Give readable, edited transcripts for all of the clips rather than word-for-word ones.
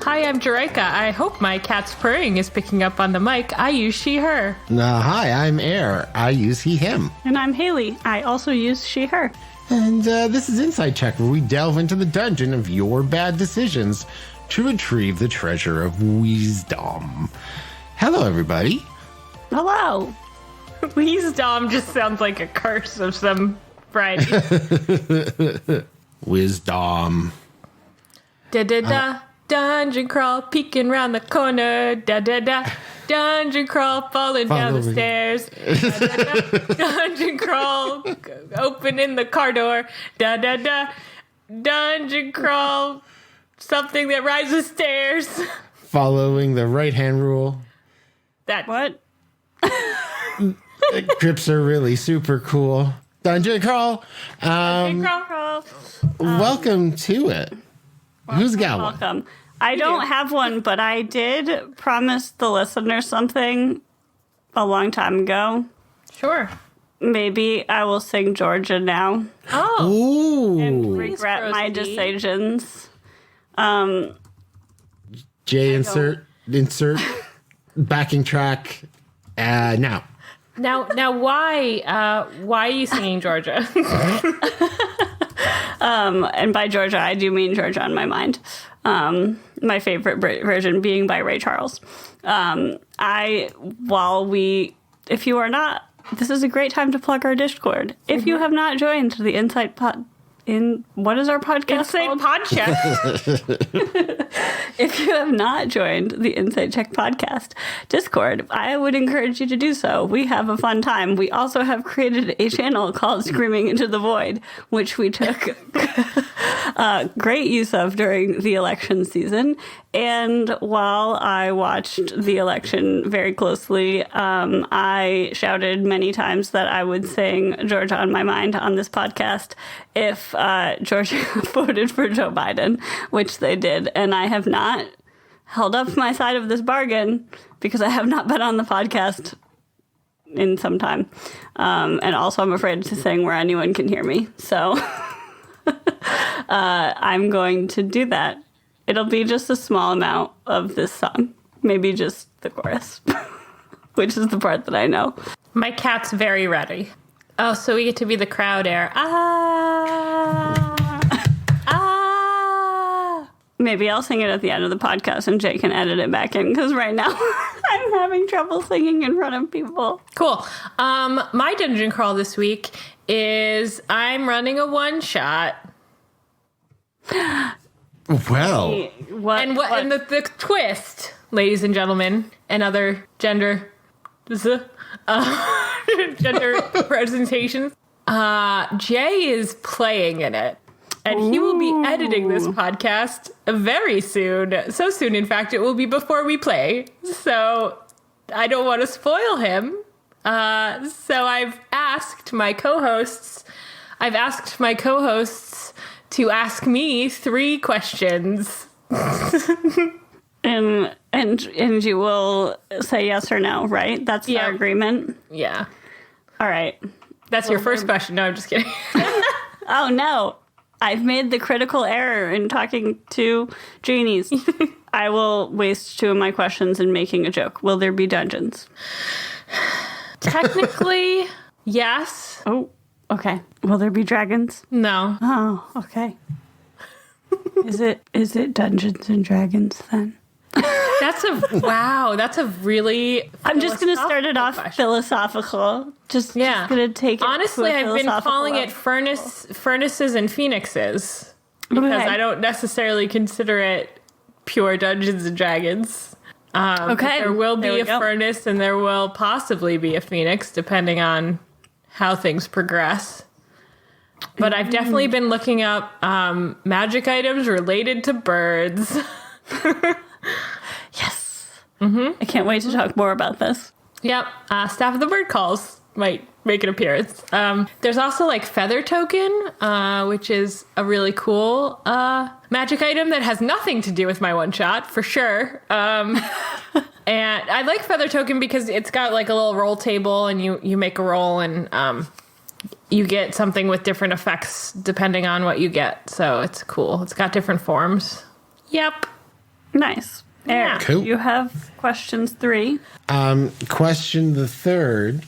Hi, I'm Jerika. I hope my cat's purring is picking up on the mic. I use she, her. Hi, I'm Air. I use he, him. And I'm Haley. I also use she, her. And this is Inside Check, where we delve into the dungeon of your bad decisions to retrieve the treasure of wisdom. Hello, everybody. Hello. Wisdom just sounds like a curse of some variety. Wisdom. Da-da-da. Dungeon crawl, peeking around the corner. Da-da-da. Dungeon crawl, falling down the stairs. Da-da-da. Dungeon crawl, opening the car door. Da-da-da. Dungeon crawl, something that rises stairs. Following the right-hand rule. That What? Grips are really super cool. Dungeon crawl. Dungeon crawl. Welcome to it. Who's got one? Welcome. I don't have one, but I did promise the listener something a long time ago. Sure. Maybe I will sing Georgia now. Oh. Ooh. And regret my decisions. J insert backing track now. Now, why are you singing Georgia? And by Georgia, I do mean Georgia on my mind. My favorite version being by Ray Charles. If you are not, this is a great time to plug our Discord. If you have not joined the what is our podcast called? Podcast. If you have not joined the Inside Check podcast Discord, I would encourage you to do so. We have a fun time. We also have created a channel called Screaming Into the Void, which we took great use of during the election season. And while I watched the election very closely, I shouted many times that I would sing Georgia on my mind on this podcast if Georgia voted for Joe Biden, which they did. And I have not held up my side of this bargain because I have not been on the podcast in some time. And also I'm afraid to sing where anyone can hear me. So I'm going to do that. It'll be just a small amount of this song. Maybe just the chorus, which is the part that I know. My cat's very ready. Oh, so we get to be the crowd air. Maybe I'll sing it at the end of the podcast and Jay can edit it back in because right now I'm having trouble singing in front of people. Cool. My dungeon crawl this week is I'm running a one-shot. Well, And the twist, ladies and gentlemen, and other gender presentations. Jay is playing in it, and he will be editing this podcast very soon. So soon, in fact, it will be before we play. So I don't want to spoil him. So I've asked my co-hosts to ask me 3 questions. And you will say yes or no, right? That's our agreement? Yeah. All right. That's your first question. No, I'm just kidding. Oh, no. I've made the critical error in talking to genies. I will waste 2 of my questions in making a joke. Will there be dungeons? Technically, yes. Oh, okay. Will there be dragons? No. Oh, okay. Is it Dungeons and Dragons then? That's a really I'm just going to start it off question. philosophical. Just going to take it. Honestly, to a I've been calling philosophical it furnaces and phoenixes because Okay. I don't necessarily consider it pure Dungeons and Dragons. Okay. There will be There we a go. furnace and there will possibly be a phoenix depending on how things progress. But I've definitely been looking up magic items related to birds. Yes. I can't wait to talk more about this. Yep. Staff of the Bird Calls might make an appearance. There's also like Feather Token, which is a really cool magic item that has nothing to do with my one shot, for sure. And I like Feather Token because it's got like a little roll table and you make a roll and you get something with different effects depending on what you get. So it's cool. It's got different forms. Yep. Nice. Eric, Cool. you have questions 3. Question the third.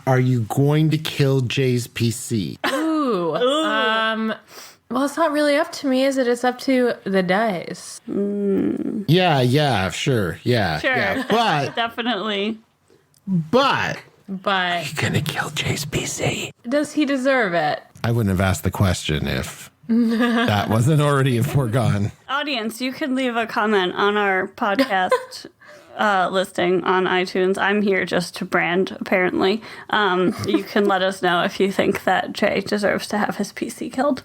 Are you going to kill Jay's PC? Ooh. Well, it's not really up to me, is it? It's up to the dice. Yeah, sure. Yeah. Sure. Yeah. Definitely. But But you're going to kill Jay's PC. does he deserve it? I wouldn't have asked the question if that wasn't already a foregone. Audience, you can leave a comment on our podcast listing on iTunes. I'm here just to brand, apparently. You can let us know if you think that Jay deserves to have his PC killed.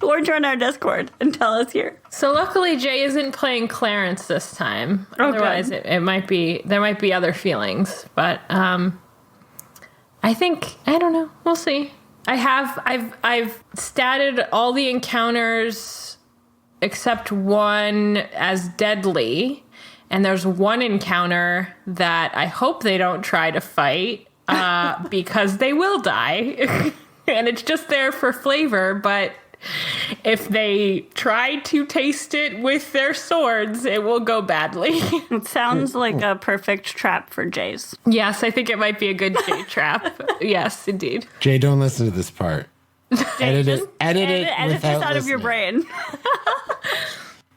Or join our Discord and tell us here. So luckily, Jay isn't playing Clarence this time. Oh, Otherwise, good. there might be other feelings. But I don't know. We'll see. I've statted all the encounters except one as deadly, and there's one encounter that I hope they don't try to fight because they will die, and it's just there for flavor. But if they try to taste it with their swords, it will go badly. It sounds like a perfect trap for Jays. Yes, I think it might be a good Jay trap. Yes, indeed. Jay, don't listen to this part. Edit it Edit without this out of your listening. brain.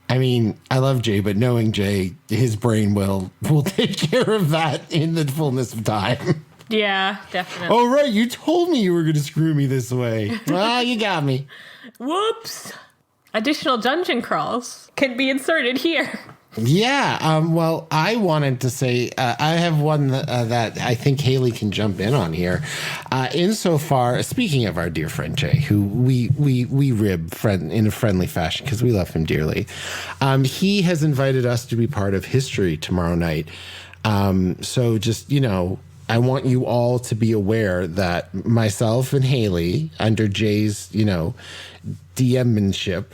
I mean, I love Jay, but knowing Jay, his brain will take care of that in the fullness of time. Yeah, definitely. Oh, right. You told me you were going to screw me this way. Well, you got me. Whoops. Additional dungeon crawls can be inserted here. Yeah. Well, I wanted to say I have one that I think Haley can jump in on here. Insofar, speaking of our dear friend Jay, who we rib in a friendly fashion because we love him dearly, he has invited us to be part of history tomorrow night. So just, I want you all to be aware that myself and Haley, under Jay's, DMmanship,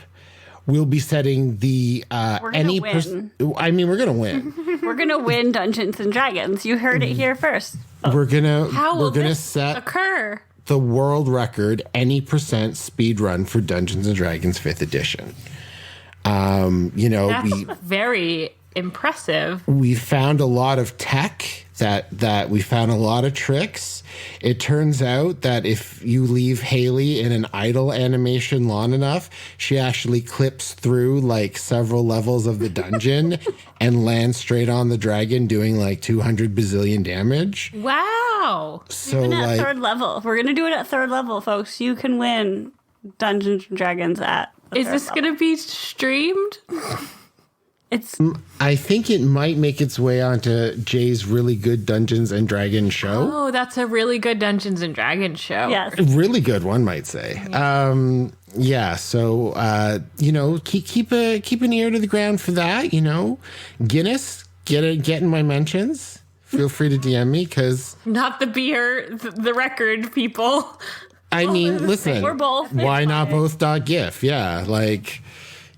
will be setting the We're gonna win. we're gonna win. We're going to win Dungeons and Dragons. You heard it here first. We're gonna How will this set occur? the world record any % speed run for Dungeons and Dragons 5th edition. That's very impressive. We found a lot of tech that we found a lot of tricks. It turns out that if you leave Haley in an idle animation long enough, she actually clips through like several levels of the dungeon and lands straight on the dragon doing like 200 bazillion damage. Wow. So Even at like, third level. We're going to do it at third level, folks. You can win Dungeons and Dragons at the Is third this level. going to be streamed? It's I think it might make its way onto Jay's really good Dungeons and Dragons show. Oh, that's a really good Dungeons and Dragons show. yes. A really good one, might say. So keep an ear to the ground for that. Guinness, get in my mentions. Feel free to DM me because Not the beer, the record people. I mean, listen, We're both. why It's not fine. both? GIF? Yeah, like.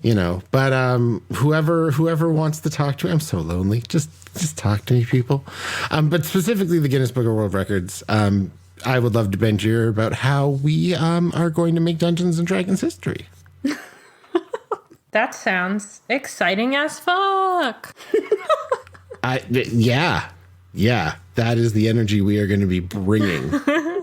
But whoever wants to talk to me, I'm so lonely. Just talk to me, people. But specifically the Guinness Book of World Records, I would love to bend your ear about how we are going to make Dungeons and Dragons history. That sounds exciting as fuck. Yeah, that is the energy we are going to be bringing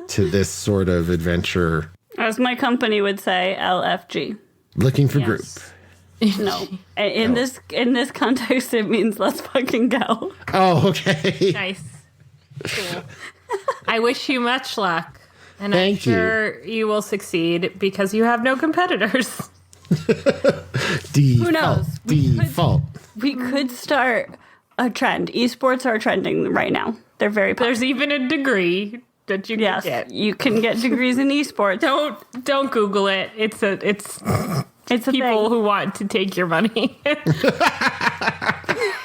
to this sort of adventure. As my company would say, LFG. Looking for Yes. group. No. In this context, it means let's fucking go. Oh, okay. Nice. Cool. I wish you much luck. And Thank I'm you. sure you will succeed because you have no competitors. Default. knows? Default. We could start a trend. Esports are trending right now. They're very popular. There's even a degree that you Yes, can get. you can get degrees in esports. Don't Google it. It's It's a people thing. who want to take your money.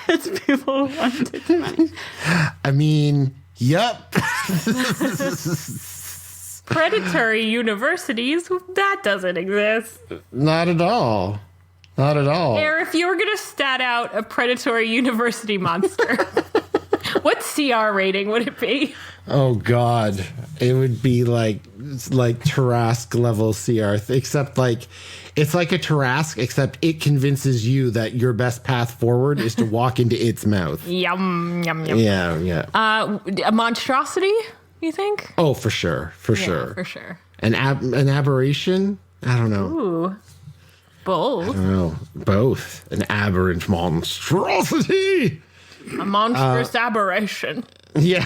It's people who want to take money. I mean, yep. Predatory universities, that doesn't exist. Not at all. Not at all. Or if you were going to stat out a predatory university monster, What CR rating would it be? Oh God, it would be like Tarrasque level CR, except like it's like a Tarrasque, except it convinces you that your best path forward is to walk into its mouth. Yum, yum, yum. Yeah. A monstrosity, you think? Oh, for sure. For sure. An aberration? I don't know. Ooh. Both. I don't know. Both. An aberrant monstrosity. A monstrous aberration. Yeah.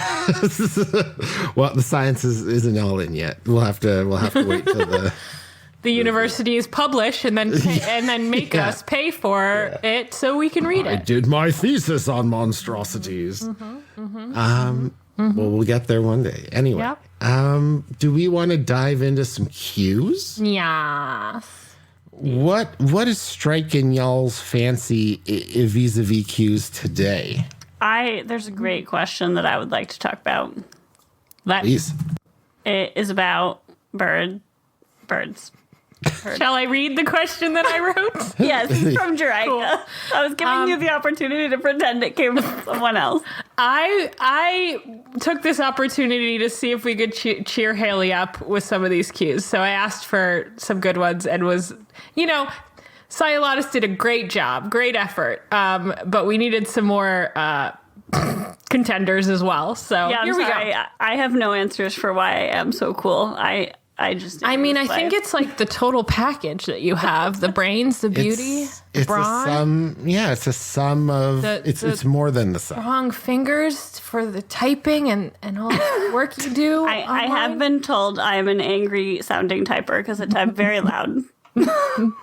Well, the science isn't all in yet. We'll have to wait till the universities publish and then make us pay for it so we can read I it. did my thesis on monstrosities. Well, we'll get there one day. Anyway, Yep. do we want to dive into some cues? Yes. What is striking y'all's fancy vis-a-vis cues today? There's a great question that I would like to talk about. Please. It is about birds. Shall I read the question that I wrote? Yes, it's from Jerika. Cool. I was giving you the opportunity to pretend it came from someone else. I took this opportunity to see if we could cheer Haley up with some of these cues. So I asked for some good ones and was, Sialatis did a great job, great effort. But we needed some more contenders as well. So here we go. I have no answers for why I am so cool. I think it's like the total package that you have: the brains, the beauty, it's brawn. a sum. Yeah, it's a sum of. It's more than the sum. Strong fingers for the typing and all the work you do. I have been told I am an angry sounding typer because I type very loud.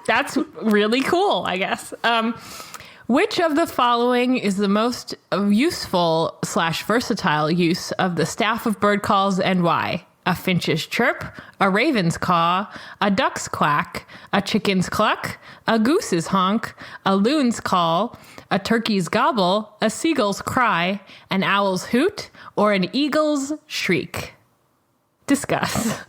That's really cool, I guess. Which of the following is the most useful / versatile use of the staff of bird calls and why? A finch's chirp, a raven's caw, a duck's quack, a chicken's cluck, a goose's honk, a loon's call, a turkey's gobble, a seagull's cry, an owl's hoot, or an eagle's shriek? Discuss.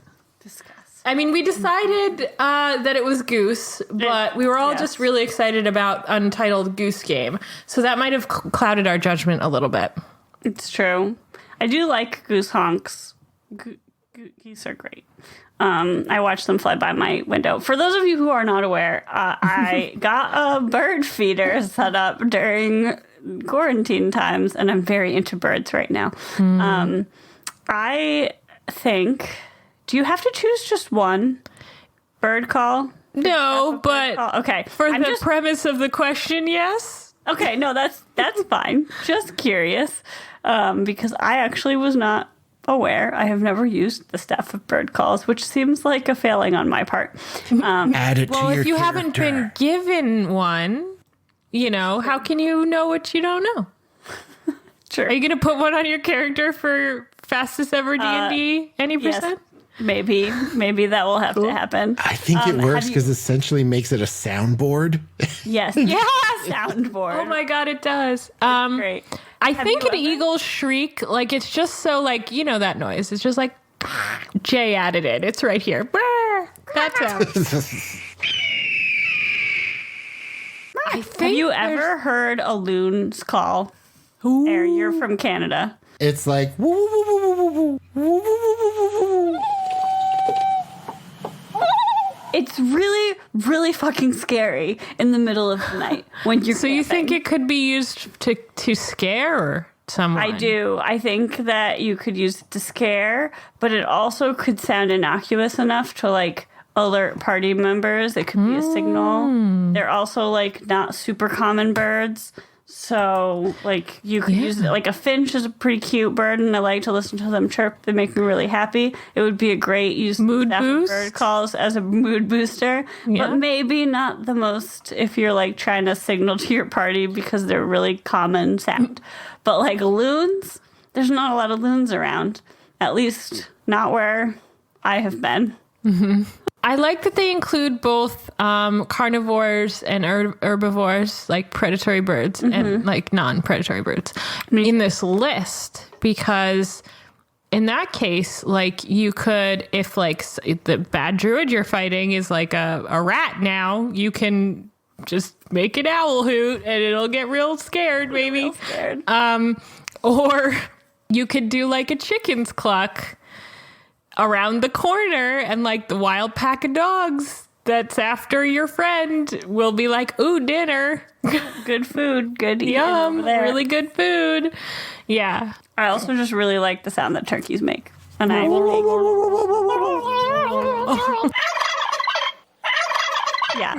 I mean, we decided that it was Goose, but we were all just really excited about Untitled Goose Game. So that might have clouded our judgment a little bit. It's true. I do like goose honks. Geese are great. I watch them fly by my window. For those of you who are not aware, I got a bird feeder set up during quarantine times, and I'm very into birds right now. I think... Do you have to choose just one bird call? No, but okay. For the premise of the question, yes. Okay, no, that's fine. Just curious, because I actually was not aware. I have never used the staff of bird calls, which seems like a failing on my part. Add it to your if you character. haven't been given one, how can you know what you don't know? Sure. Are you going to put one on your character for fastest ever D&D? Any percent? Yes. Maybe that will have to happen. I think it works because essentially makes it a soundboard. Yes. Yes. Soundboard. Oh my God, it does. Great. I think an eagle's shriek, like it's just so like, that noise. It's just like Jay added it. It's right here. That sound. Have you ever heard a loon's call? Or you're from Canada. It's like woo, woo, woo, woo, woo, woo, woo, woo, woo. It's really, really fucking scary in the middle of the night when you're So you think it could be used to scare someone? I do. I think that you could use it to scare, but it also could sound innocuous enough to like alert party members. It could be a signal. They're also like not super common birds. So, like, you could use it. Like, a finch is a pretty cute bird, and I like to listen to them chirp. They make me really happy. It would be a great use mood of boost. Bird calls as a mood booster, but maybe not the most if you're, like, trying to signal to your party because they're really common sound. But, like, loons, there's not a lot of loons around. At least not where I have been. Mm-hmm. I like that they include both carnivores and herbivores, like predatory birds and like non-predatory birds in this list, because in that case, like you could, if like the bad druid you're fighting is like a rat now, you can just make an owl hoot and it'll get real scared, maybe. Or you could do like a chicken's cluck around the corner, and like the wild pack of dogs that's after your friend will be like, ooh, dinner. Good food. Good eating Yum. over there. Really good food. Yeah. I also just really like the sound that turkeys make. And I yeah,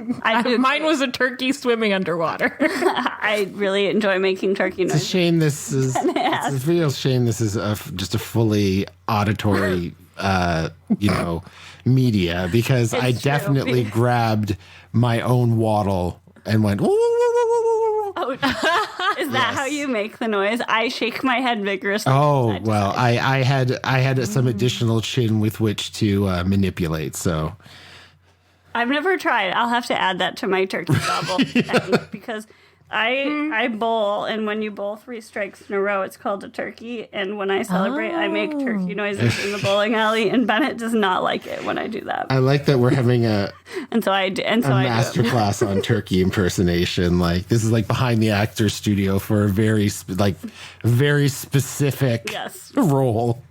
Mine was a turkey swimming underwater. I really enjoy making turkey It's noises. a shame this is. It's a real shame this is just a fully auditory, media, because I It's true. definitely grabbed my own waddle and went. Oh, is that how you make the noise? I shake my head vigorously. Oh well, I had some additional chin with which to manipulate. So I've never tried. I'll have to add that to my turkey gobble thing, because I bowl, and when you bowl 3 strikes in a row, it's called a turkey. And when I celebrate, I make turkey noises in the bowling alley, and Bennett does not like it when I do that. I like that we're having a master masterclass on turkey impersonation. Like, this is like behind the actor's studio for a very specific Yes. role.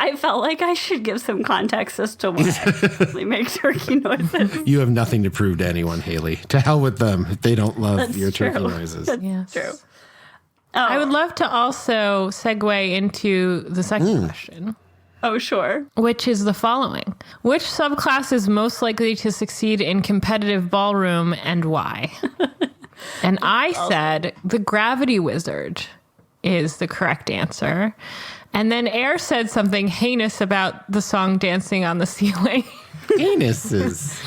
I felt like I should give some context as to why I actually make turkey noises. You have nothing to prove to anyone, Haley. To hell with them if they don't love That's your turkey true. noises. That's Yes. true. I would love to also segue into the second question, Oh, sure. which is the following. Which subclass is most likely to succeed in competitive ballroom, and why? And I said the gravity wizard is the correct answer. And then Air said something heinous about the song Dancing on the Ceiling. Anuses.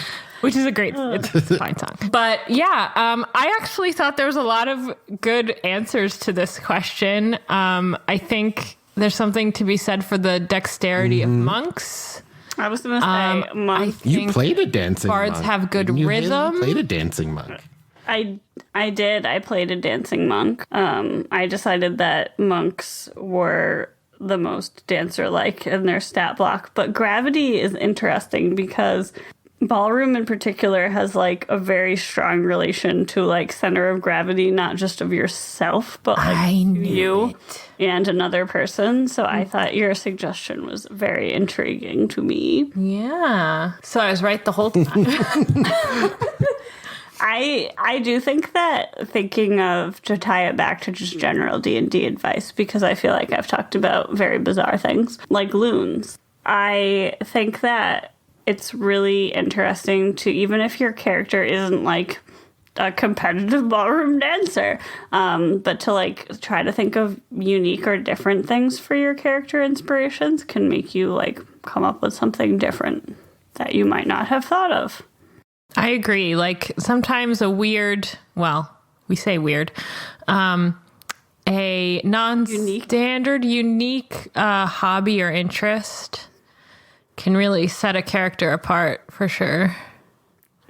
Which is it's a fine song. But yeah, I actually thought there was a lot of good answers to this question. I think there's something to be said for the dexterity of monks. I was going to say, monk. You played a dancing bards monk. have good Didn't you, Haley? rhythm. You played a dancing monk. I did. I played a dancing monk. I decided that monks were the most dancer-like in their stat block. But gravity is interesting because ballroom in particular has like a very strong relation to like center of gravity, not just of yourself, but like you and another person. So I thought your suggestion was very intriguing to me. Yeah. So I was right the whole time. I do think that, thinking of, to tie it back to just general D&D advice, because I feel like I've talked about very bizarre things like loons. I think that it's really interesting to, even if your character isn't like a competitive ballroom dancer, but to like try to think of unique or different things for your character inspirations can make you like come up with something different that you might not have thought of. I agree. Like sometimes a weird, well, we say weird, a non-standard, unique hobby or interest can really set a character apart for sure.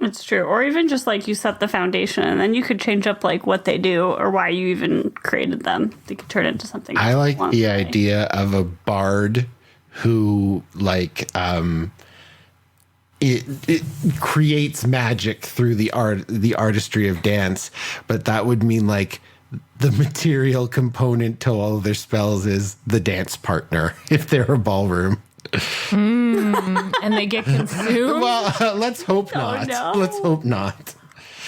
It's true. Or even just like you set the foundation and then you could change up like what they do or why you even created them. They could turn into something else. I like the idea of a bard who like it creates magic through the artistry of dance, but that would mean like the material component to all of their spells is the dance partner if they're a ballroom. And they get consumed. Well, let's hope not. no. Let's hope not.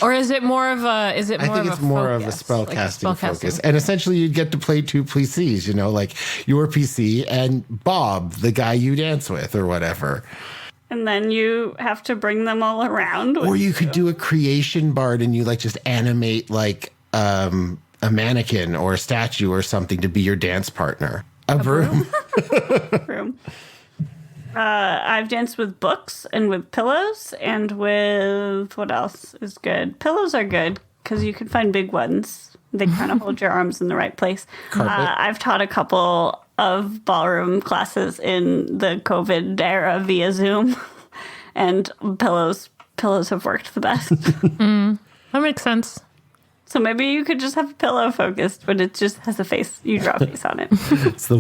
Or is it more of a? I think it's more of a spellcasting focus, and essentially you'd get to play 2 PCs. You know, like your PC and Bob, the guy you dance with, or whatever. And then you have to bring them all around. Or you could do a creation bard, and you like just animate like a mannequin or a statue or something to be your dance partner. A broom. Room. I've danced with books and with pillows and with what else is good? Pillows are good because you can find big ones. They kind of hold your arms in the right place. I've taught a couple of ballroom classes in the COVID era via Zoom, and pillows have worked the best. That makes sense. So maybe you could just have a pillow focused, but it just has a face. You draw a face on it. It's the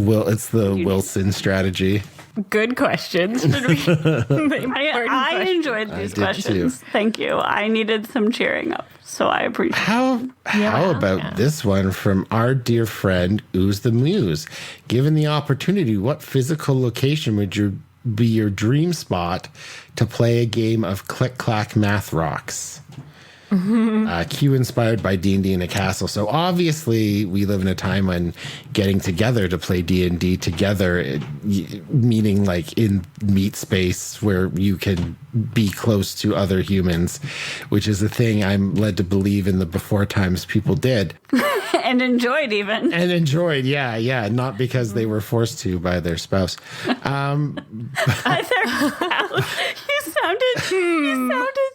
Wilson strategy. good questions. Should we? I enjoyed these questions. Thank you. I needed some cheering up, so I appreciate it. How about this one from our dear friend Ooze the Muse? Given the opportunity, what physical location would be your dream spot to play a game of Click-Clack Math Rocks? Q inspired by D&D in a castle. So obviously we live in a time when getting together to play D&D together, meaning like in meat space where you can be close to other humans, which is a thing I'm led to believe in the before times people did. And enjoyed even. And enjoyed, yeah. Not because they were forced to by their spouse. You sounded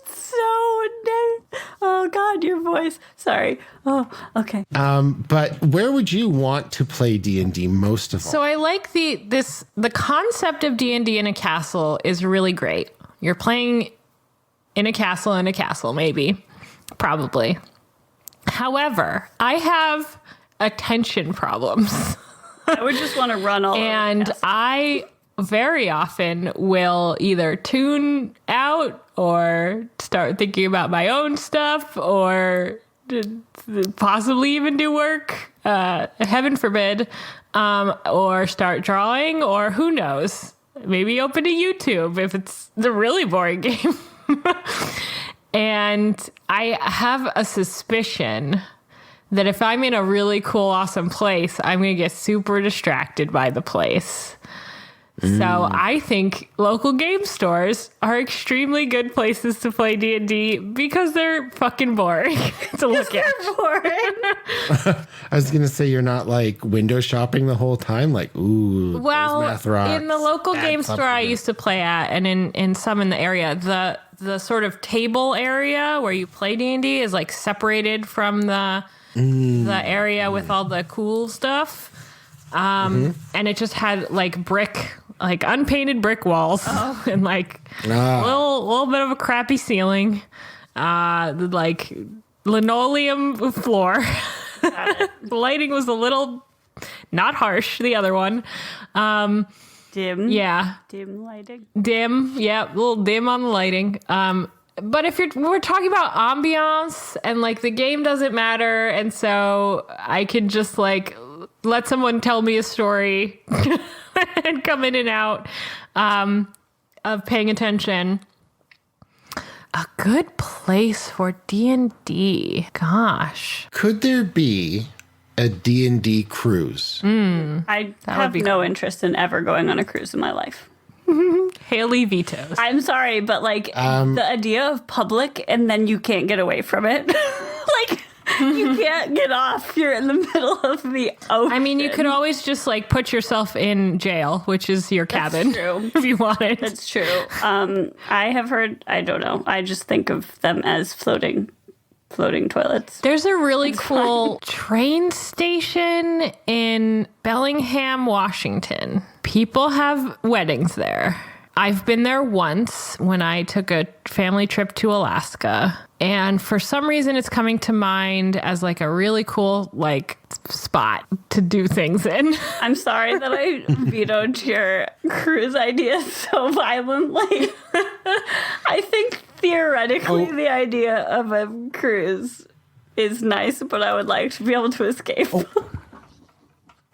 so nice. Oh God, your voice. Sorry. Oh, okay. But where would you want to play D&D most of all? So I like the concept of D&D in a castle is really great. You're playing in a castle, maybe, probably. However, I have attention problems. I would just want to run all over. And I very often will either tune out or start thinking about my own stuff or possibly even do work, heaven forbid, or start drawing, or who knows, maybe open a YouTube if it's a really boring game. And I have a suspicion that if I'm in a really cool, awesome place, I'm going to get super distracted by the place. So I think local game stores are extremely good places to play D&D because they're fucking boring to look at. They're boring. I was going to say you're not like window shopping the whole time. Like, ooh, well, Math Rocks, in the local game store I used to play at, and in some in the area, the sort of table area where you play D&D is like separated from the area with all the cool stuff. And it just had like unpainted brick walls and like a little bit of a crappy ceiling, like linoleum floor. The lighting was a little not harsh. The other one, Dim. yeah, Dim lighting. dim. Yeah, a little dim on the lighting. But if we're talking about ambiance and like the game doesn't matter, and so I can just like let someone tell me a story and come in and out of paying attention. A good place for D&D. Gosh. Could there be a D&D cruise? I have no interest in ever going on a cruise in my life. Haley vetoes. I'm sorry, but like the idea of public and then you can't get away from it. Like you can't get off. You're in the middle of the ocean. I mean, you could always just like put yourself in jail, which is your cabin. That's true. If you wanted. That's true. I have heard, I don't know. I just think of them as floating toilets. There's a really cool train station in Bellingham, Washington. People have weddings there. I've been there once when I took a family trip to Alaska. And for some reason, it's coming to mind as like a really cool like spot to do things in. I'm sorry that I vetoed your cruise idea so violently. I think theoretically the idea of a cruise is nice, but I would like to be able to escape.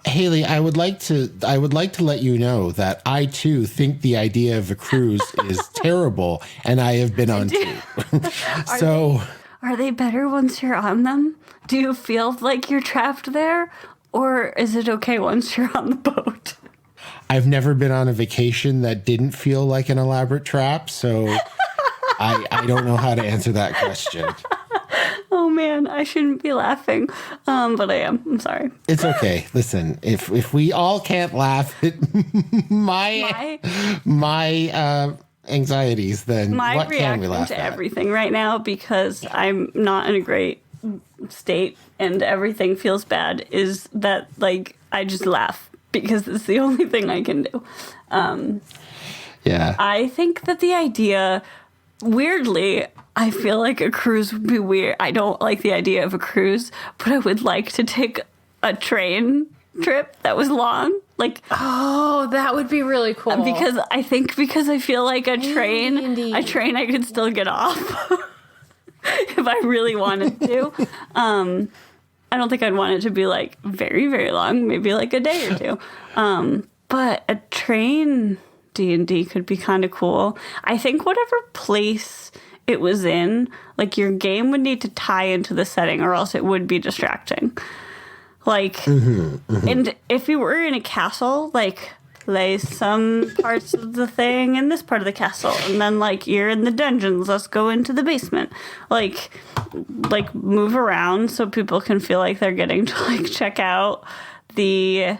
Haley, I would like to let you know that I too think the idea of a cruise is terrible, and I have been on two. Are they better once you're on them? Do you feel like you're trapped there, or is it okay once you're on the boat? I've never been on a vacation that didn't feel like an elaborate trap, so I don't know how to answer that question. Oh man, I shouldn't be laughing, but I am. I'm sorry. It's okay. Listen, if we all can't laugh at my anxieties, then what can we laugh to at? Everything right now, because I'm not in a great state and everything feels bad, is that like I just laugh because it's the only thing I can do. Yeah. I think that the idea, weirdly, I feel like a cruise would be weird. I don't like the idea of a cruise, but I would like to take a train trip that was long. Like, Oh, that would be really cool. because I feel like a train Indeed. I could still get off if I really wanted to. I don't think I'd want it to be like very, very long, maybe like a day or two. But a train D&D could be kind of cool. I think whatever place it was in, like your game would need to tie into the setting or else it would be distracting. Like, and if you were in a castle, like, lay some parts of the thing in this part of the castle, and then, like, you're in the dungeons, let's go into the basement. Like, move around so people can feel like they're getting to, like, check out the...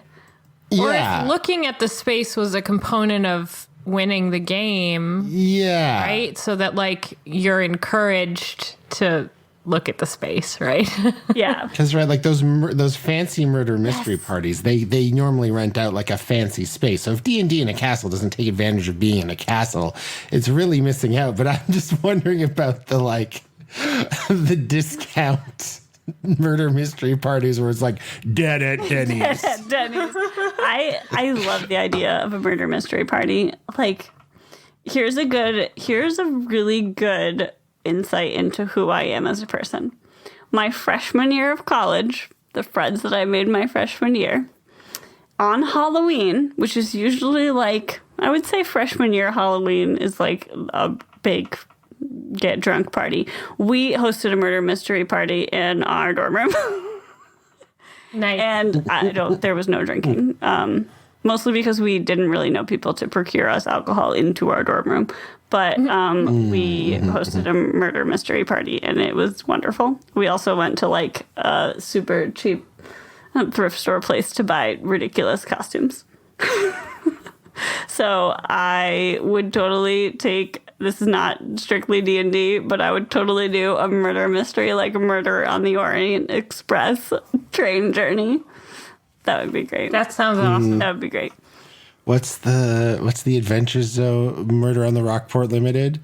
Or if looking at the space was a component of winning the game, right? So that, like, you're encouraged to look at the space, right? Yeah. Because, right, like those fancy murder mystery parties, they normally rent out like a fancy space. So if D&D in a castle doesn't take advantage of being in a castle, it's really missing out. But I'm just wondering about the, like, the discount murder mystery parties where it's like dead at Denny's. Denny's. I love the idea of a murder mystery party. Like, here's a really good insight into who I am as a person. My freshman year of college, the friends that I made my freshman year, on Halloween, which is usually like, I would say freshman year Halloween is like a big get drunk party. We hosted a murder mystery party in our dorm room. Nice. And there was no drinking. Mostly because we didn't really know people to procure us alcohol into our dorm room. But we hosted a murder mystery party, and it was wonderful. We also went to, like, a super cheap thrift store place to buy ridiculous costumes. So I would totally take, this is not strictly D&D, but I would totally do a murder mystery, like a Murder on the Orient Express train journey. That would be great. That sounds awesome. That would be great. What's the Adventures Zone Murder on the Rockport Limited?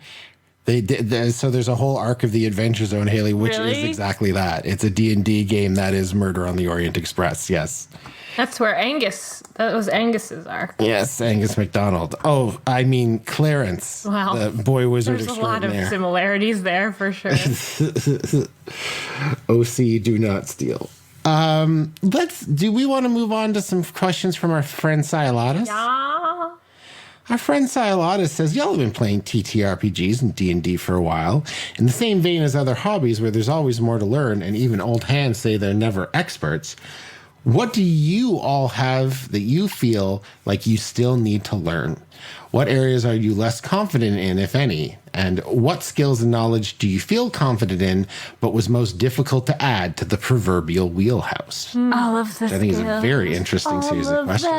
So there's a whole arc of the Adventure Zone, Haley, which is exactly that. It's a D&D game that is Murder on the Orient Express. Yes. That's where that was Angus's arc. Yes, Angus MacDonald. Oh, I mean Clarence, Wow. the boy wizard There's a lot of extraordinaire. similarities there for sure. OC, do not steal. Do we want to move on to some questions from our friend Sialatus? Yeah. Our friend Sialatus says, y'all have been playing TTRPGs and D&D for a while. In the same vein as other hobbies where there's always more to learn and even old hands say they're never experts, what do you all have that you feel like you still need to learn? What areas are you less confident in, if any? And what skills and knowledge do you feel confident in, but was most difficult to add to the proverbial wheelhouse? All of the I think is a very interesting series of questions.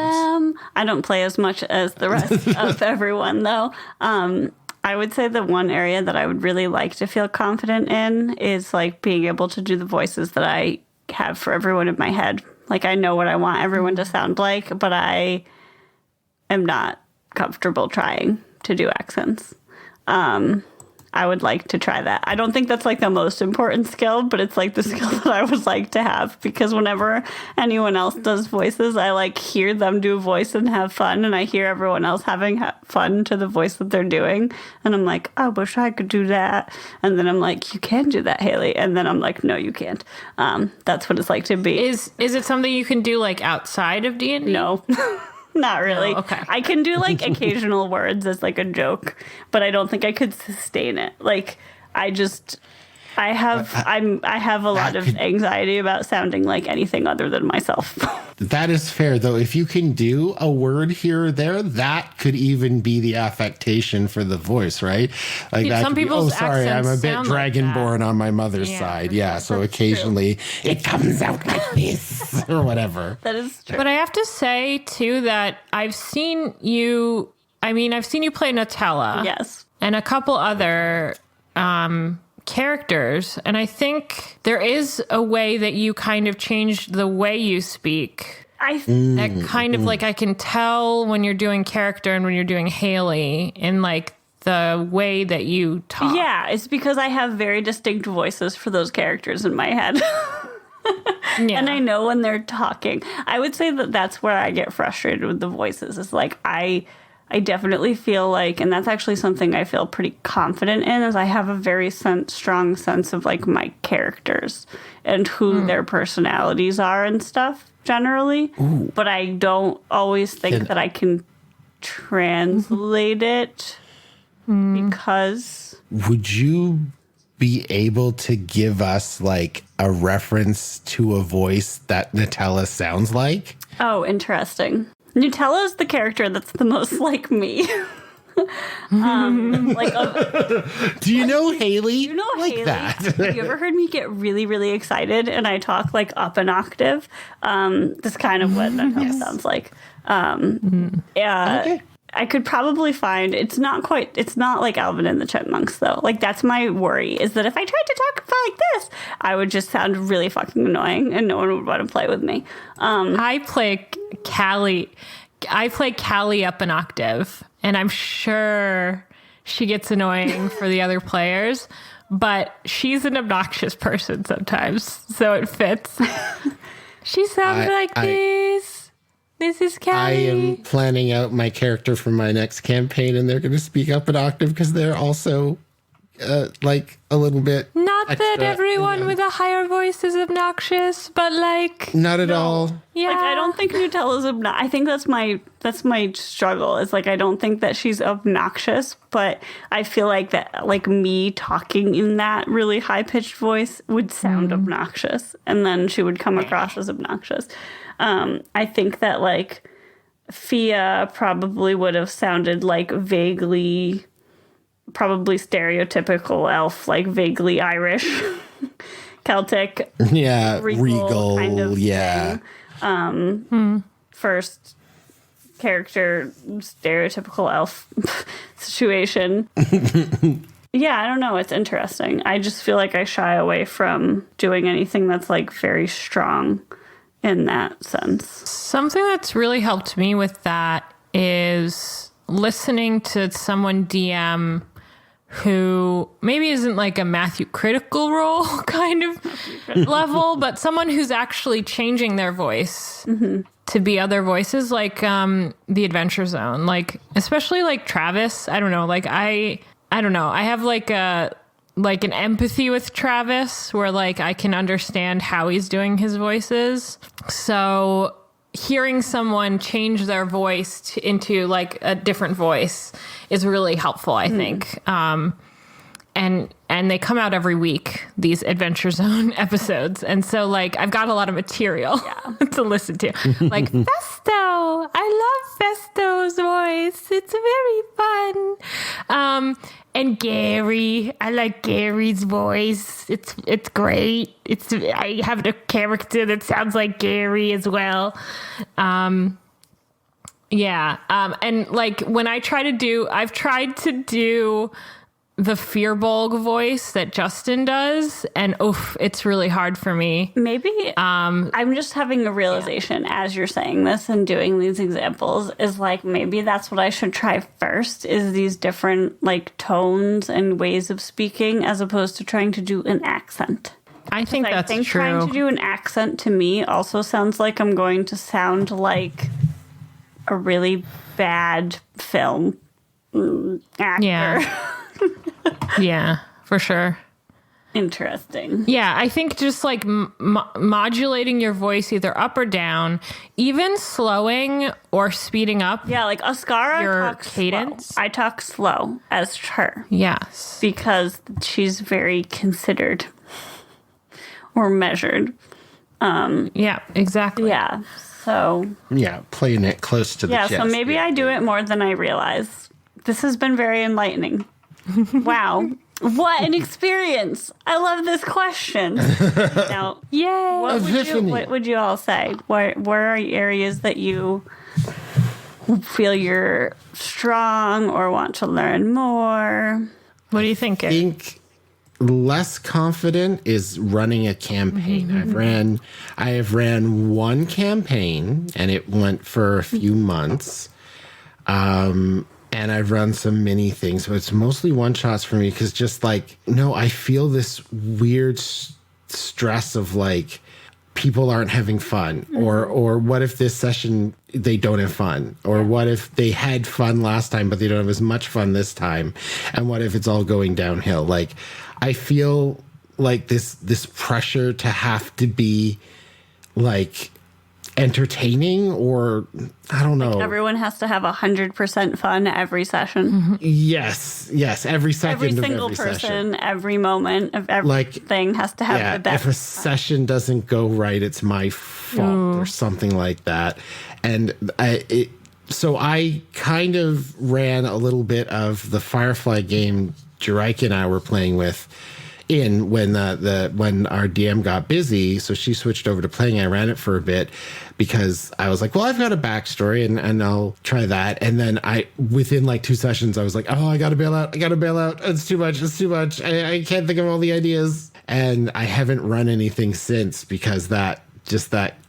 I don't play as much as the rest of everyone, though. I would say the one area that I would really like to feel confident in is like being able to do the voices that I have for everyone in my head. Like, I know what I want everyone to sound like, but I am not comfortable trying to do accents. I would like to try that. I don't think that's like the most important skill, but it's like the skill that I would like to have, because whenever anyone else does voices, I like hear them do a voice and have fun, and I hear everyone else having fun to the voice that they're doing, and I'm like, I wish I could do that. And then I'm like, you can do that, Haley. And then I'm like, no, you can't. That's what it's like to be. Is it something you can do like outside of D&D? No. Not really. Oh, okay. I can do like occasional words as like a joke, but I don't think I could sustain it. Like, I have a lot of anxiety about sounding like anything other than myself. That is fair, though. If you can do a word here or there, that could even be the affectation for the voice, right? Like that. Some people's sorry, I'm a accents bit sound like dragonborn on my mother's side. Yeah, so occasionally it comes out like this or whatever. That is true. But I have to say too that I've seen you play Nutella. Yes. And a couple other characters, and I think there is a way that you kind of changed the way you speak. That kind of like I can tell when you're doing character and when you're doing Haley in like the way that you talk. Yeah, it's because I have very distinct voices for those characters in my head. Yeah. And I know when they're talking. I would say that that's where I get frustrated with the voices. Is like I definitely feel like, and that's actually something I feel pretty confident in, is I have a very strong sense of like my characters and who their personalities are and stuff generally. Ooh. But I don't always think that I can translate it because. Would you be able to give us like a reference to a voice that Nutella sounds like? Oh, interesting. Nutella is the character that's the most like me. Do you know Haley? You know like Haley? that? Have you ever heard me get really, really excited and I talk like up an octave? That's kind of what Nutella sounds like. Okay. I could probably find, it's not like Alvin and the Chipmunks though. Like that's my worry, is that if I tried to talk like this, I would just sound really fucking annoying and no one would want to play with me. I play Callie up an octave, and I'm sure she gets annoying for the other players, but she's an obnoxious person sometimes, so it fits. She sounds like this. This is Callie. I am planning out my character for my next campaign, and they're going to speak up an octave because they're also like a little bit. Not extra, that everyone with a higher voice is obnoxious, but like not at all. yeah. Like I don't think Nutella's obnoxious. I think that's my struggle. Is like I don't think that she's obnoxious, but I feel like that like me talking in that really high pitched voice would sound obnoxious, and then she would come across as obnoxious. I think that like Fia probably would have sounded like vaguely, probably stereotypical elf, like vaguely Irish, Celtic. Yeah, regal kind of yeah. thing. First character, stereotypical elf situation. Yeah, I don't know. It's interesting. I just feel like I shy away from doing anything that's like very strong in that sense. Something that's really helped me with that is listening to someone DM who maybe isn't like a Matthew Critical role kind of level, but someone who's actually changing their voice to be other voices, like the Adventure Zone, like especially like Travis. I don't know, like I don't know. I have like an empathy with Travis where like I can understand how he's doing his voices. So hearing someone change their voice into like a different voice is really helpful, I think. And they come out every week, these Adventure Zone episodes. And so like I've got a lot of material to listen to. Like Festo. I love Festo's voice. It's very fun. And Gary, I like Gary's voice. It's great. I have a character that sounds like Gary as well. And like when I've tried to do the Fearbolg voice that Justin does, and it's really hard for me. Maybe I'm just having a realization as you're saying this and doing these examples is like maybe that's what I should try first, is these different like tones and ways of speaking as opposed to trying to do an accent. I think that's true. Trying to do an accent to me also sounds like I'm going to sound like a really bad film actor. Yeah. Yeah, for sure. Interesting. Yeah, I think just like modulating your voice either up or down, even slowing or speeding up. Yeah, like Ascara your talks cadence. Slow. I talk slow as her. Yes. Because she's very considered or measured. Yeah, exactly. Yeah. So. Yeah, playing it close to the chest. So maybe I do it more than I realize. This has been very enlightening. Wow. What an experience. I love this question. Now, yay. What would you all say? Where are areas that you feel you're strong or want to learn more? What do you think? I think less confident is running a campaign. I have ran one campaign and it went for a few months. And I've run some mini things, but it's mostly one shots for me because just like, no, I feel this weird stress of like people aren't having fun, or what if this session they don't have fun, or what if they had fun last time but they don't have as much fun this time, and what if it's all going downhill? Like, I feel like this pressure to have to be like entertaining, or I don't know. Like everyone has to have 100% fun every session. Yes, every second Every of single every person, session. every moment of everything has to have the best. If a session doesn't go right, it's my fault or something like that. And so I kind of ran a little bit of the Firefly game Jerika and I were playing with when our DM got busy, so she switched over to playing. I ran it for a bit because I was like, well, I've got a backstory and I'll try that. And then within like 2 sessions, I was like, oh, I gotta bail out. It's too much. I can't think of all the ideas. And I haven't run anything since because that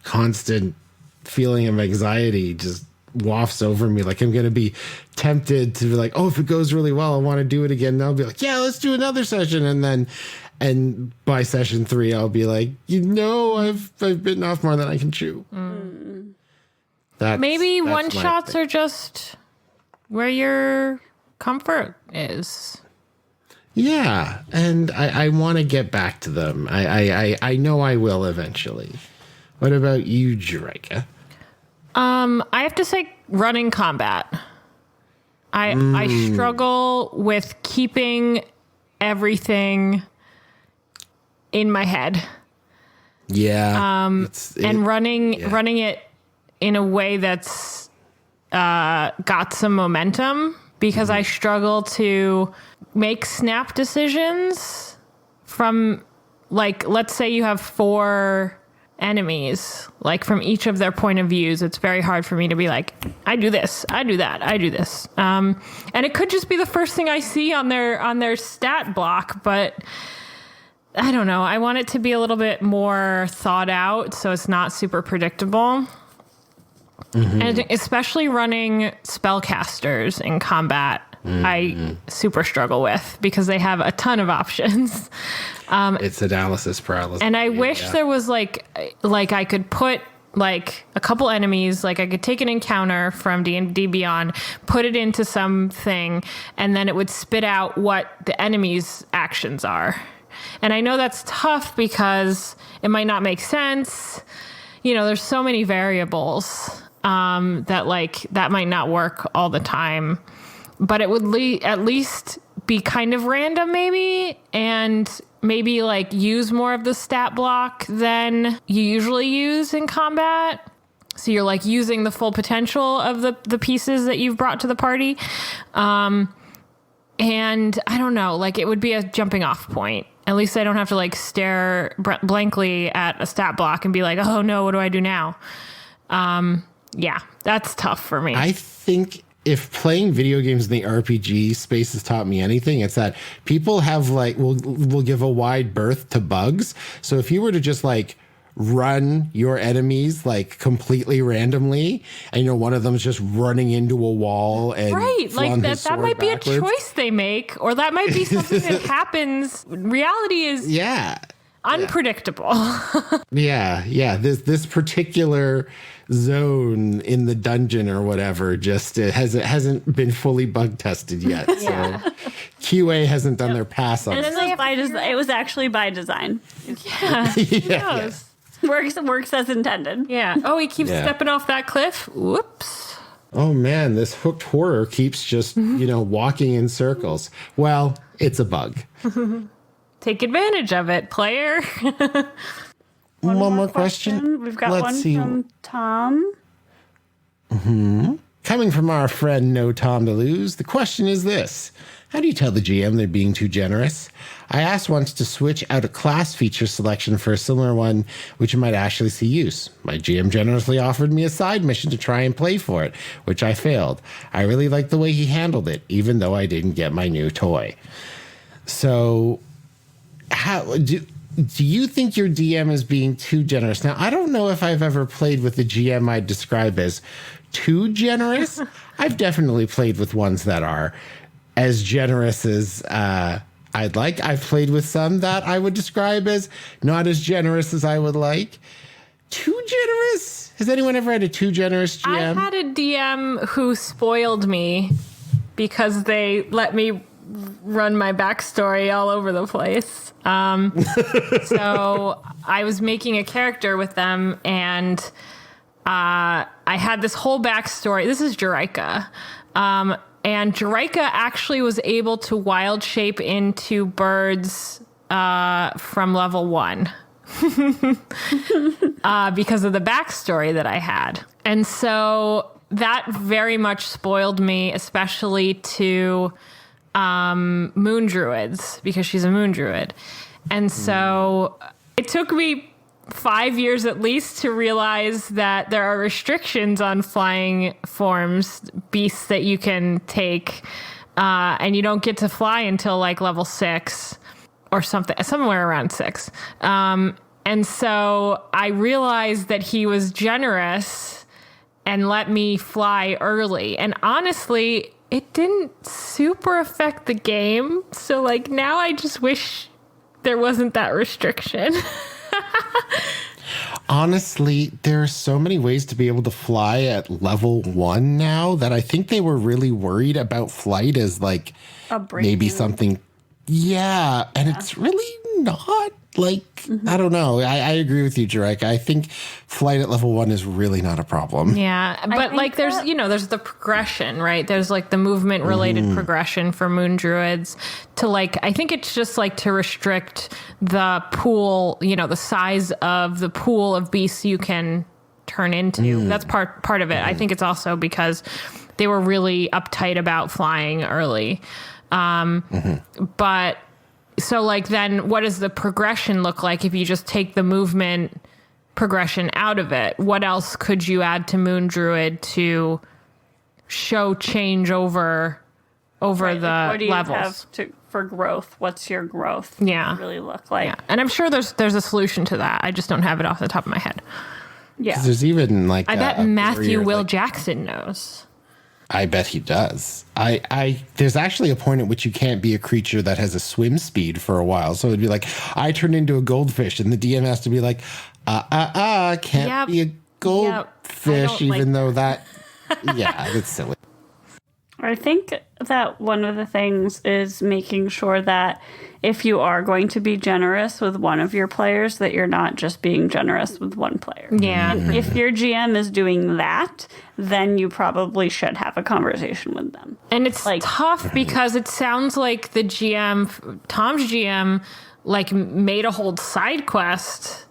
constant feeling of anxiety just wafts over me. Like I'm going to be tempted to be like, oh, if it goes really well, I want to do it again. And I'll be like, yeah, let's do another session. And by session 3, I'll be like, I've bitten off more than I can chew. Maybe one shots are just where your comfort is. Yeah. And I want to get back to them. I know I will eventually. What about you, Jerika? I have to say running combat. I struggle with keeping everything in my head. Yeah. And running it in a way that's got some momentum, because I struggle to make snap decisions from, like, let's say you have 4 enemies, like from each of their point of views. It's very hard for me to be like, I do this, I do that, I do this. And it could just be the first thing I see on their stat block, but I don't know. I want it to be a little bit more thought out so it's not super predictable. And especially running spellcasters in combat, I super struggle with because they have a ton of options. It's analysis paralysis. And I wish there was like I could put like a couple enemies, like I could take an encounter from D&D Beyond, put it into something, and then it would spit out what the enemy's actions are. And I know that's tough because it might not make sense. There's so many variables that might not work all the time. But it would at least be kind of random maybe, and maybe like use more of the stat block than you usually use in combat. So you're like using the full potential of the pieces that you've brought to the party. And I don't know, like it would be a jumping off point. At least I don't have to like stare blankly at a stat block and be like, oh no, what do I do now? Yeah, that's tough for me. I think if playing video games in the RPG space has taught me anything, it's that people have will give a wide berth to bugs. So if you were to just like run your enemies like completely randomly, and one of them's just running into a wall and like that might be backwards. A choice they make, or that might be something that happens. Reality is unpredictable. This particular zone in the dungeon or whatever just hasn't been fully bug tested yet. So QA hasn't done their pass on it. It was actually by design. Yeah. Works as intended. Yeah. Oh, he keeps stepping off that cliff. Whoops. Oh man, this hooked horror keeps just walking in circles. Well, it's a bug. Take advantage of it, player. One more question. We've got one from Tom. Coming from our friend No Tom to Lose, the question is this. How do you tell the GM they're being too generous? I asked once to switch out a class feature selection for a similar one, which might actually see use. My GM generously offered me a side mission to try and play for it, which I failed. I really liked the way he handled it, even though I didn't get my new toy. So, how do you think your DM is being too generous? Now, I don't know if I've ever played with a GM I'd describe as too generous. I've definitely played with ones that are as generous as I'd like. I've played with some that I would describe as not as generous as I would like. too generous? Has anyone ever had a too generous GM? I had a DM who spoiled me because they let me run my backstory all over the place. So I was making a character with them, and I had this whole backstory. This is Jerika. And Jerika actually was able to wild shape into birds from level 1 because of the backstory that I had. And so that very much spoiled me, especially to moon druids, because she's a moon druid. And so it took me 5 years at least to realize that there are restrictions on flying forms, beasts that you can take, and you don't get to fly until like level 6 or something, somewhere around 6. And so I realized that he was generous and let me fly early. And honestly, it didn't super affect the game. So like now I just wish there wasn't that restriction. Honestly, there are so many ways to be able to fly at level 1 now that I think they were really worried about flight as like maybe something. Yeah. And it's really not like, I don't know. I agree with you, Jerika. I think flight at level 1 is really not a problem. Yeah. But like there's, there's the progression, right? There's like the movement related progression for moon druids to like, I think it's just like to restrict the pool, the size of the pool of beasts you can turn into. That's part of it. I think it's also because they were really uptight about flying early. But so like then what does the progression look like if you just take the movement progression out of it? What else could you add to Moon Druid to show change over the what do you levels? have for growth? What's your growth really look like? Yeah. And I'm sure there's a solution to that. I just don't have it off the top of my head. Yeah. There's even like I bet Matthew Will Jackson knows. I bet he does. There's actually a point at which you can't be a creature that has a swim speed for a while. So it'd be like, I turn into a goldfish, and the DM has to be like, can't be a goldfish, even though that, that's silly. I think that one of the things is making sure that if you are going to be generous with one of your players, that you're not just being generous with one player. Yeah. And if your GM is doing that, then you probably should have a conversation with them. And it's like tough because it sounds like the GM, Tom's GM, like made a whole side quest,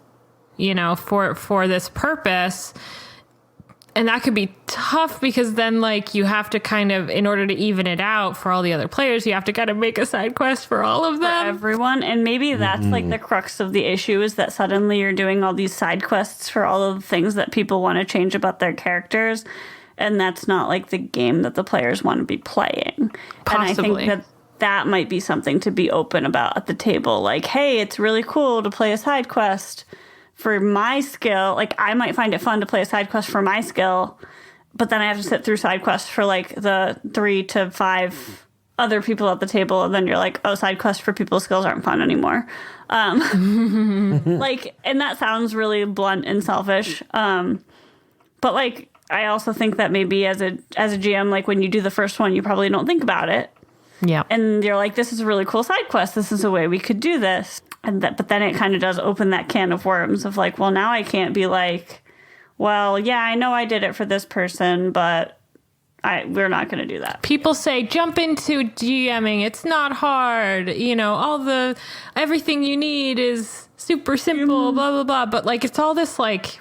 for this purpose. And that could be tough because then like you have to kind of, in order to even it out for all the other players, you have to kind of make a side quest for all of them. For everyone. And maybe that's like the crux of the issue is that suddenly you're doing all these side quests for all of the things that people want to change about their characters. And that's not like the game that the players want to be playing. Possibly. And I think that might be something to be open about at the table. Like, hey, it's really cool to play a side quest for my skill. Like, I might find it fun to play a side quest for my skill, but then I have to sit through side quests for like the 3 to 5 other people at the table, and then you're like, oh, side quests for people's skills aren't fun anymore. Like, and that sounds really blunt and selfish. But like, I also think that maybe as a GM, like when you do the first one, you probably don't think about it. Yeah. And you're like, this is a really cool side quest. This is a way we could do this. But then it kind of does open that can of worms of like, well, now I can't be like, well, yeah, I know I did it for this person, but we're not going to do that. People say jump into GMing. It's not hard. Everything you need is super simple, blah, blah, blah. But like, it's all this like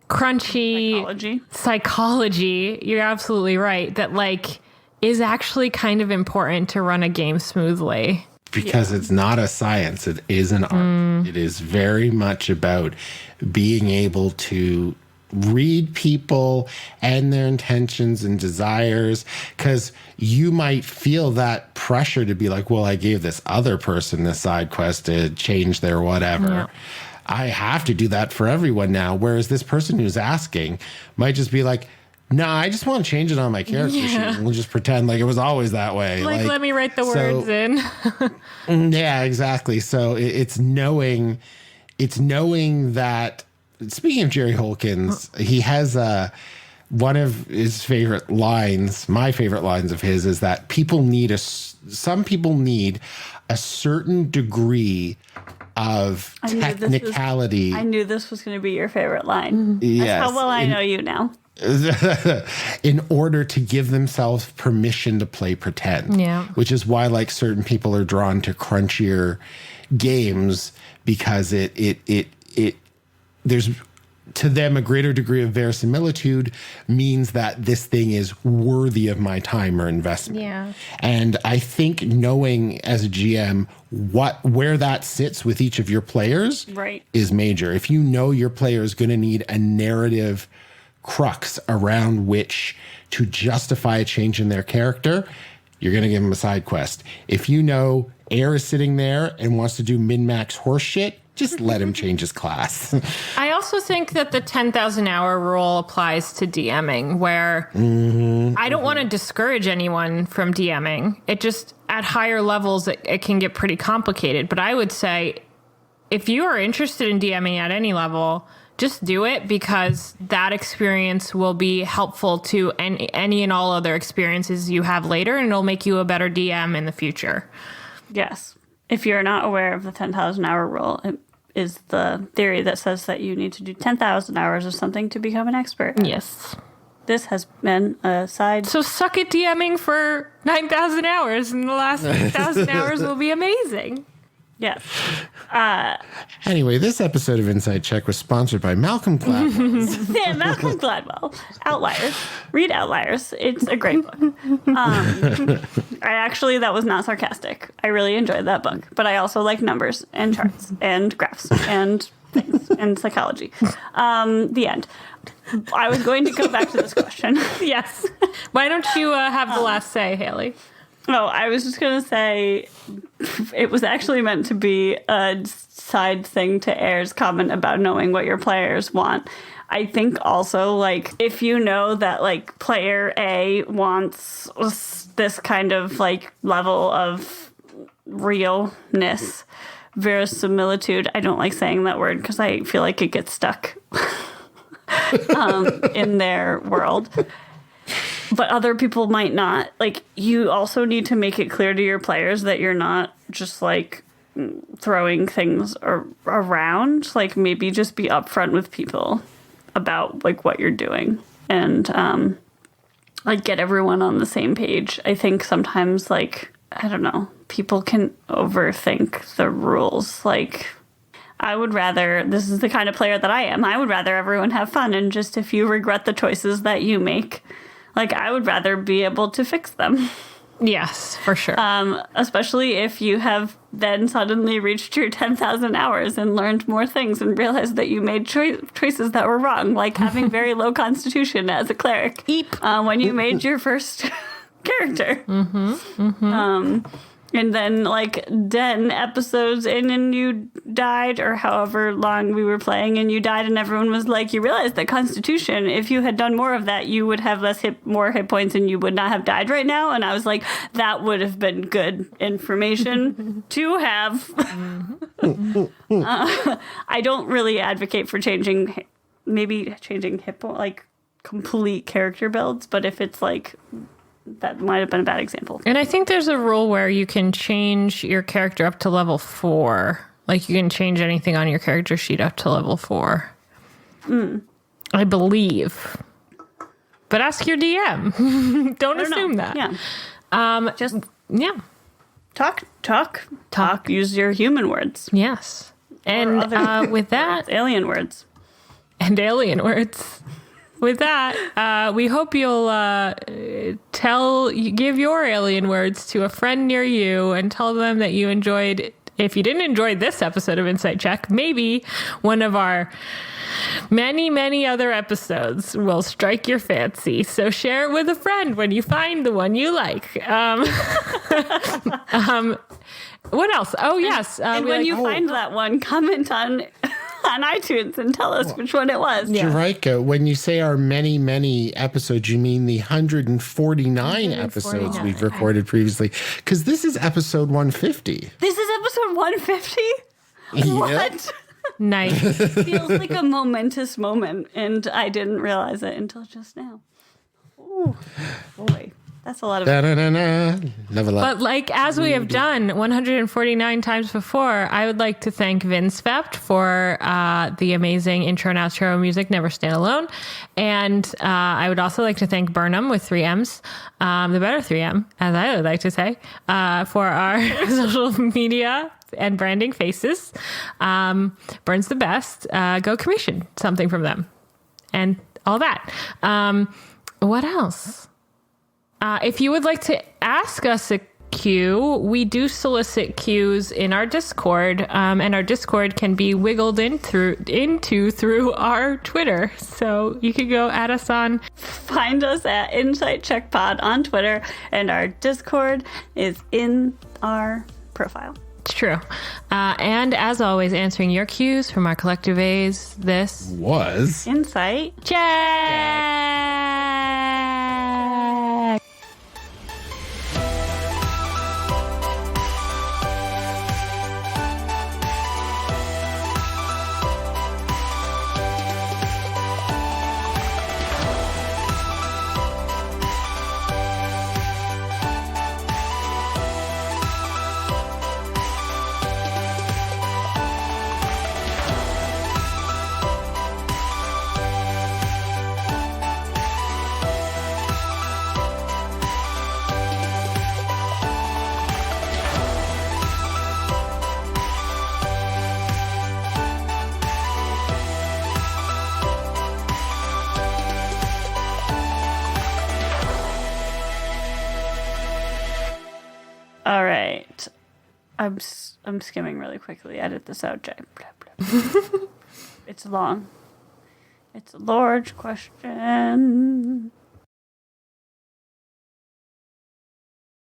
crunchy psychology. You're absolutely right. That like is actually kind of important to run a game smoothly. Because it's not a science, it is an art. It is very much about being able to read people and their intentions and desires, because you might feel that pressure to be like, well, I gave this other person this side quest to change their whatever. Yeah. I have to do that for everyone now. Whereas this person who's asking might just be like, no, I just want to change it on my character sheet. And we'll just pretend like it was always that way. Like let me write the words in. Yeah, exactly. So it's knowing that speaking of Jerry Holkins, he has one of his favorite lines, my favorite lines of his, is that some people need a certain degree of technicality. I knew this was going to be your favorite line. Yes. That's how well I know you now. In order to give themselves permission to play pretend. Yeah. Which is why like certain people are drawn to crunchier games, because it there's to them a greater degree of verisimilitude means that this thing is worthy of my time or investment. Yeah. And I think knowing as a GM where that sits with each of your players is major. If you know your player is going to need a narrative crux around which to justify a change in their character, you're going to give them a side quest. If you know Air is sitting there and wants to do min-max horse shit, just let him change his class. I also think that the 10,000 hour rule applies to DMing, where I don't want to discourage anyone from DMing. It just, at higher levels, it can get pretty complicated. But I would say, if you are interested in DMing at any level, just do it, because that experience will be helpful to any and all other experiences you have later, and it'll make you a better DM in the future. Yes. If you're not aware of the 10,000 hour rule, it is the theory that says that you need to do 10,000 hours of something to become an expert. Yes. This has been a side. So suck at DMing for 9,000 hours, and the last 1,000 hours will be amazing. Yes. Anyway, this episode of Inside Check was sponsored by Malcolm Gladwell. Yeah, Malcolm Gladwell. Outliers. Read Outliers. It's a great book. That was not sarcastic. I really enjoyed that book. But I also like numbers and charts and graphs and things and psychology. The end. I was going to go back to this question. Yes. Why don't you have the last say, Haley? Oh, I was just going to say it was actually meant to be a side thing to Air's comment about knowing what your players want. I think also, like, if you know that, like, player A wants this kind of, like, level of realness, verisimilitude. I don't like saying that word because I feel like it gets stuck in their world. But other people might not. Like, you also need to make it clear to your players that you're not just, like, throwing things around. Like, maybe just be upfront with people about, like, what you're doing. And, like, get everyone on the same page. I think sometimes, like, I don't know, people can overthink the rules. Like, I would rather, this is the kind of player that I am, I would rather everyone have fun. And just if you regret the choices that you make, like, I would rather be able to fix them. Yes, for sure. Especially if you have then suddenly reached your 10,000 hours and learned more things and realized that you made choices that were wrong, like having very low constitution as a cleric. Eep. When you made your first character. And then, like, 10 episodes in and you died, or however long we were playing, and you died, and everyone was like, you realize that Constitution, if you had done more of that, you would have more hit points and you would not have died right now. And I was like, that would have been good information to have. I don't really advocate for changing hit point, like, complete character builds, but if it's like... that might have been a bad example. And I think there's a rule where you can change your character up to level 4. Like, you can change anything on your character sheet up to level 4. I believe. But ask your DM. Don't assume that. Yeah. Yeah. Talk. Use your human words. Yes. And with that... alien words. And alien words. With that, we hope you'll give your alien words to a friend near you and tell them that you enjoyed. If you didn't enjoy this episode of Insight Check, maybe one of our many, many other episodes will strike your fancy. So share it with a friend when you find the one you like. What else? Oh, yes. And when you find that one, comment on iTunes and tell us which one it was. Yeah. Jerika, when you say our many, many episodes, you mean the 149 episodes we've recorded previously? Because this is episode 150. This is episode 150? Yeah. What? Nice. Feels like a momentous moment, and I didn't realize it until just now. Ooh, boy. That's a lot of... Da-da-da-da. Level up. But like as we have done 149 times before, I would like to thank Vince Vept for the amazing intro and outro music, Never Stand Alone. And I would also like to thank Burnham with 3Ms, the better 3M, as I would like to say, for our social media and branding faces. Burn's the best. Go commission something from them and all that. What else? If you would like to ask us a cue, we do solicit cues in our Discord, and our Discord can be wiggled into through our Twitter. So you can go at us on. Find us at Insight Check Pod on Twitter, and our Discord is in our profile. It's true. And as always, answering your cues from our collective A's. This was Insight Check. All right. I'm skimming really quickly. Edit this out, Jay. It's long. It's a large question.